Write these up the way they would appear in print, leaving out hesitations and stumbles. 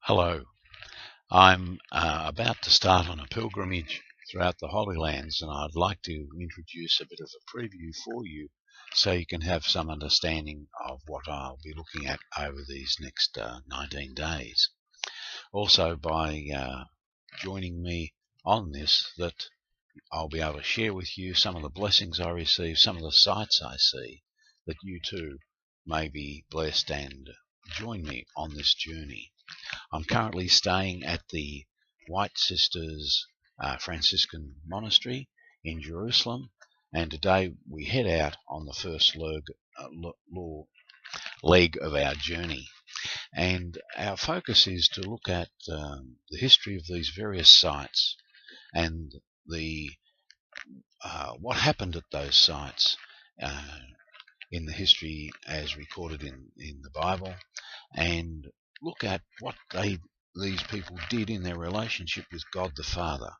Hello, I'm about to start on a pilgrimage throughout the Holy Lands, and I'd like to introduce a bit of a preview for you so you can have some understanding of what I'll be looking at over these next 19 days. Also, by joining me on this, that I'll be able to share with you some of the blessings I receive, some of the sights I see, that you too may be blessed and join me on this journey. I'm currently staying at the White Sisters Franciscan Monastery in Jerusalem, and today we head out on the first leg of our journey. And our focus is to look at the history of these various sites and the what happened at those sites in the history as recorded in the Bible, and look at what these people did in their relationship with God the Father,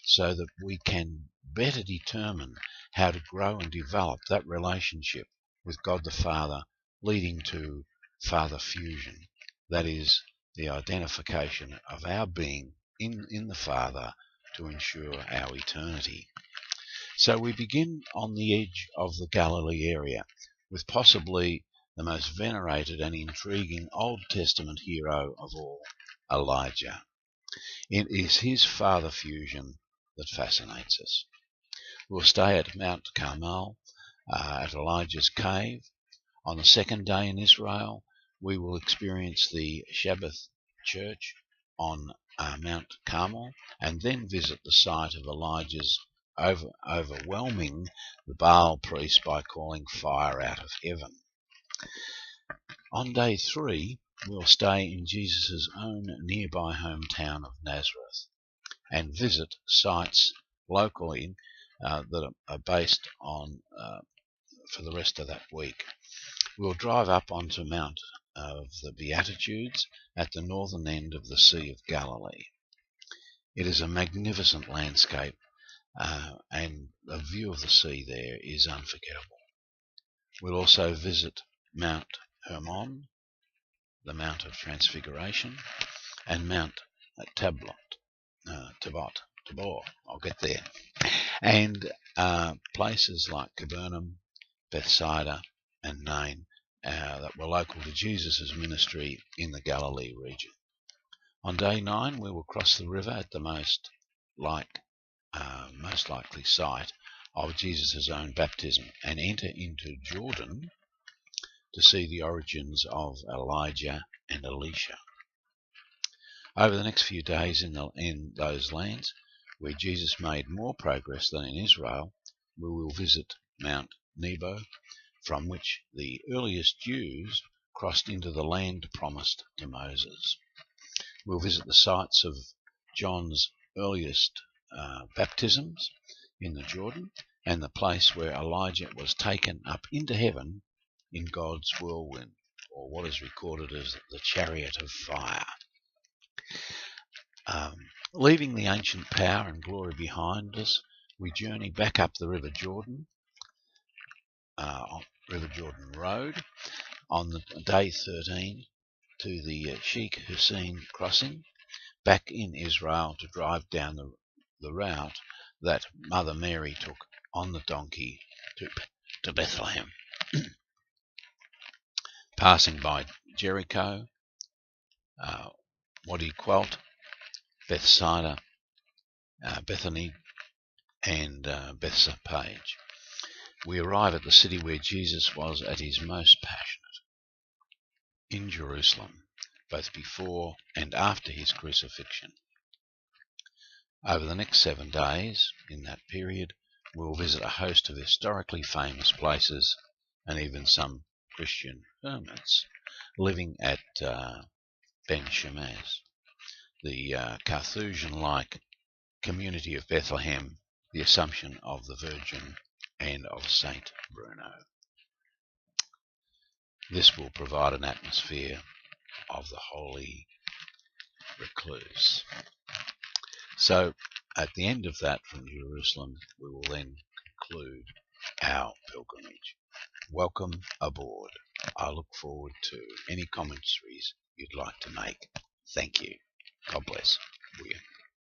so that we can better determine how to grow and develop that relationship with God the Father, leading to Father fusion. That is, the identification of our being in the Father to ensure our eternity. So we begin on the edge of the Galilee area with possibly the most venerated and intriguing Old Testament hero of all, Elijah. It is his Father fusion that fascinates us. We'll stay at Mount Carmel, at Elijah's cave. On the second day in Israel, we will experience the Shabbat church on Mount Carmel, and then visit the site of Elijah's overwhelming the Baal priest by calling fire out of heaven. On day 3, we'll stay in Jesus' own nearby hometown of Nazareth and visit sites locally that are based on for the rest of that week. We'll drive up onto Mount of the Beatitudes at the northern end of the Sea of Galilee. It is a magnificent landscape, and the view of the sea there is unforgettable. We'll also visit Mount Hermon, the Mount of Transfiguration, and Mount Tabor, I'll get there, and places like Capernaum, Bethsaida, and Nain that were local to Jesus' ministry in the Galilee region. On day 9, we will cross the river at the most likely site of Jesus' own baptism and enter into Jordan to see the origins of Elijah and Elisha. Over the next few days in those lands where Jesus made more progress than in Israel, we will visit Mount Nebo, from which the earliest Jews crossed into the land promised to Moses. We'll visit the sites of John's earliest baptisms in the Jordan, and the place where Elijah was taken up into heaven in God's whirlwind, or what is recorded as the chariot of fire. Leaving the ancient power and glory behind us, we journey back up the River Jordan Road on the day 13 to the Sheik Hussein crossing, back in Israel to drive down the route that Mother Mary took on the donkey to Bethlehem. Passing by Jericho, Wadi Quelt, Bethsaida, Bethany, and Bethsapage, we arrive at the city where Jesus was at his most passionate, in Jerusalem, both before and after his crucifixion. Over the next 7 days in that period, we will visit a host of historically famous places and even some Christian hermits living at Ben Shemaz, the Carthusian-like community of Bethlehem, the Assumption of the Virgin, and of Saint Bruno. This will provide an atmosphere of the holy recluse. So at the end of that from Jerusalem, we will then conclude our pilgrimage. Welcome aboard. I look forward to any commentaries you'd like to make. Thank you. God bless.